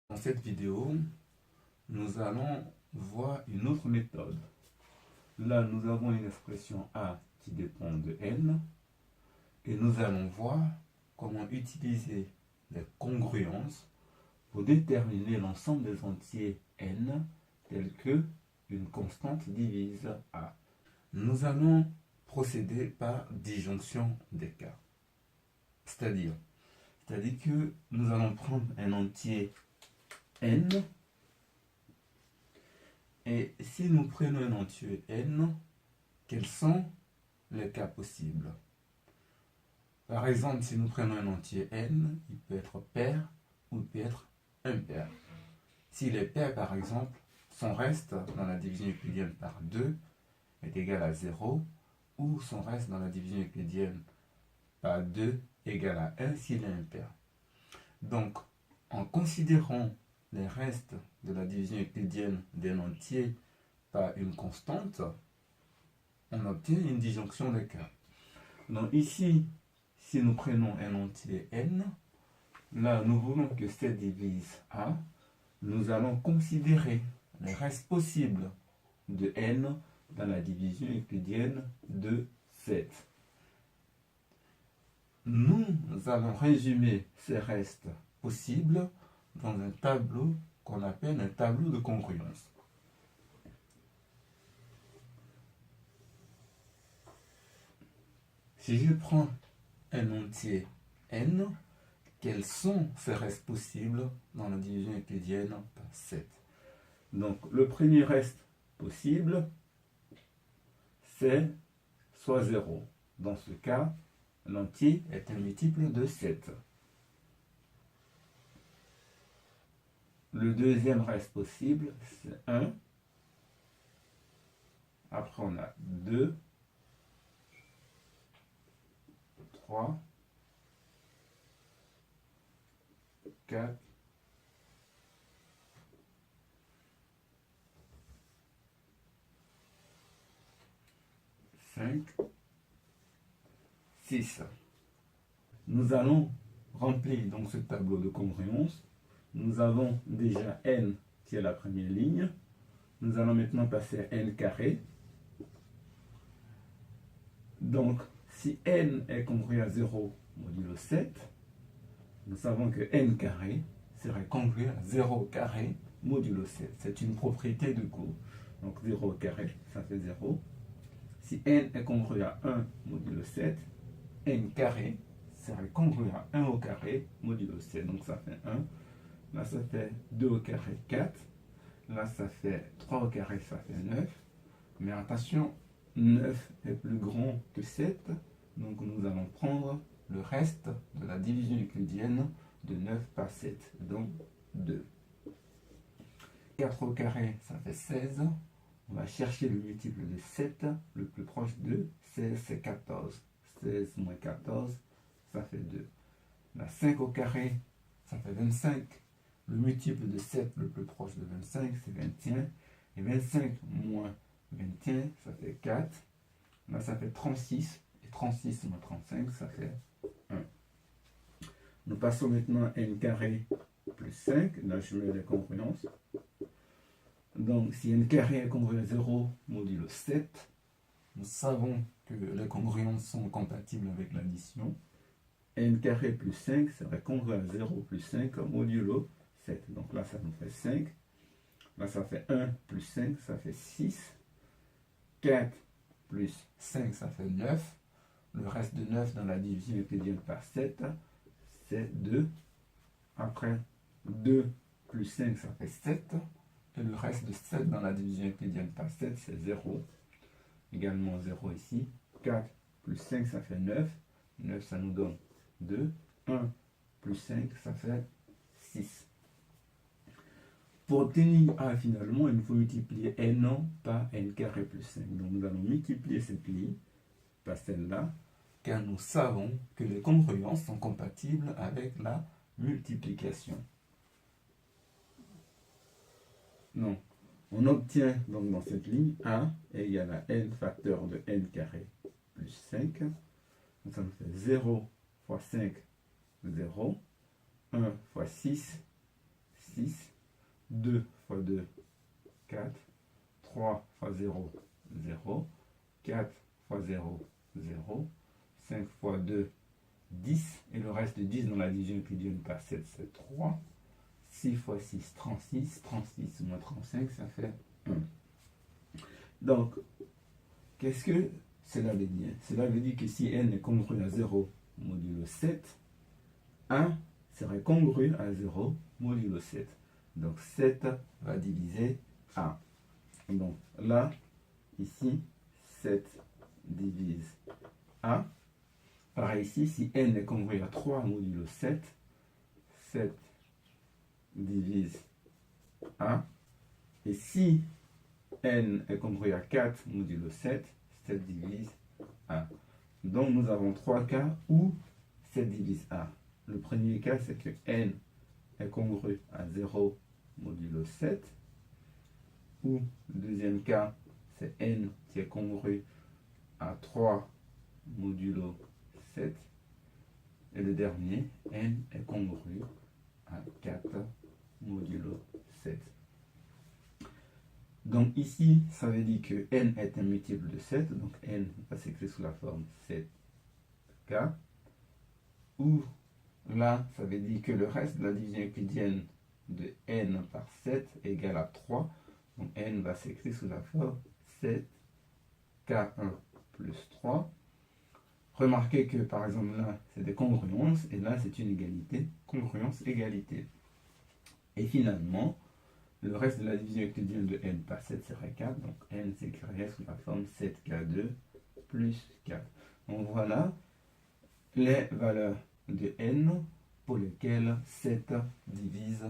Dans cette vidéo, nous allons voir une autre méthode. Là, nous avons une expression A qui dépend de n et nous allons voir comment utiliser les congruences pour déterminer l'ensemble des entiers n tels que une constante divise A. Nous allons procéder par disjonction des cas. C'est-à-dire que nous allons prendre un entier n, et si nous prenons un entier n, quels sont les cas possibles? Par exemple, si nous prenons un entier n, il peut être pair ou il peut être impair. S'il est pair, par exemple, son reste dans la division euclidienne par 2 est égal à 0, ou son reste dans la division euclidienne par 2 est égal à 1 s'il est impair. Donc, en considérant les restes de la division euclidienne d'un entier par une constante, on obtient une disjonction des cas. Donc ici, si nous prenons un entier n, là nous voulons que C divise A, nous allons considérer les restes possibles de n dans la division euclidienne de 7. Nous allons résumer ces restes possibles dans un tableau qu'on appelle un tableau de congruence. Si je prends un entier n, quels sont ces restes possibles dans la division euclidienne par 7? Donc le premier reste possible, c'est soit 0. Dans ce cas, l'entier est un multiple de 7. Le deuxième reste possible, c'est 1. Après, on a 2, 3, 4, 5, 6. Nous allons remplir donc ce tableau de congruence. Nous avons déjà n qui est la première ligne. Nous allons maintenant passer à n carré. Donc, si n est congru à 0 modulo 7, nous savons que n carré serait congru à 0 carré modulo 7. C'est une propriété de cours. Donc 0 carré, ça fait 0. Si n est congru à 1 modulo 7, n carré serait congru à 1 au carré modulo 7. Donc ça fait 1. Là, ça fait 2 au carré, 4. Là, ça fait 3 au carré, ça fait 9. Mais attention, 9 est plus grand que 7. Donc, nous allons prendre le reste de la division euclidienne de 9 par 7. Donc, 2. 4 au carré, ça fait 16. On va chercher le multiple de 7. Le plus proche de 16, c'est 14. 16 moins 14, ça fait 2. Là, 5 au carré, ça fait 25. Le multiple de 7 le plus proche de 25, c'est 21. Et 25 moins 21, ça fait 4. Là, ça fait 36. Et 36 moins 35, ça fait 1. Nous passons maintenant à n carré plus 5. Là, je mets les congruences. Donc, si n carré est congru à 0 modulo 7, nous savons que les congruences sont compatibles avec l'addition. N carré plus 5 serait congru à 0 plus 5 modulo 7. Donc là, ça nous fait 5. Là, ça fait 1 plus 5, ça fait 6. 4 plus 5, ça fait 9. Le reste de 9 dans la division euclidienne par 7, c'est 2. Après, 2 plus 5, ça fait 7. Et le reste de 7 dans la division euclidienne par 7, c'est 0. Également 0 ici. 4 plus 5, ça fait 9. 9, ça nous donne 2. 1 plus 5, ça fait 6. Pour obtenir A finalement, il nous faut multiplier n par n carré plus 5. Donc nous allons multiplier cette ligne par celle-là, car nous savons que les congruences sont compatibles avec la multiplication. Non. On obtient donc dans cette ligne A égale à n facteur de n carré plus 5. Donc ça nous fait 0 fois 5, 0. 1 fois 6, 6. 2 fois 2, 4. 3 fois 0, 0. 4 fois 0, 0. 5 fois 2, 10. Et le reste de 10 dans la division euclidienne par 7, c'est 3. 6 fois 6, 36. 36 moins 35, ça fait 1. Donc, qu'est-ce que cela veut dire? Cela veut dire que si n est congru à 0 modulo 7, 1 serait congru à 0 modulo 7. Donc 7 va diviser 1. Donc là, ici, 7 divise 1. Pareil ici, si n est congru à 3 modulo 7, 7 divise 1. Et si n est congru à 4 modulo 7, 7 divise 1. Donc nous avons 3 cas où 7 divise 1. Le premier cas, c'est que n est congru à 0 modulo 7. Ou le deuxième cas, c'est n qui est congru à 3 modulo 7. Et le dernier, n est congru à 4 modulo 7. Donc ici, ça veut dire que n est un multiple de 7. Donc n va s'écrire sous la forme 7k. Ou là, ça veut dire que le reste de la division euclidienne de n par 7 est égal à 3. Donc n va s'écrire sous la forme 7k1 plus 3. Remarquez que par exemple là, c'est des congruences et là, c'est une égalité. Congruence, égalité. Et finalement, le reste de la division euclidienne de n par 7 serait 4. Donc n s'écrirait sous la forme 7k2 plus 4. Donc voilà les valeurs de n pour lesquelles 7 divise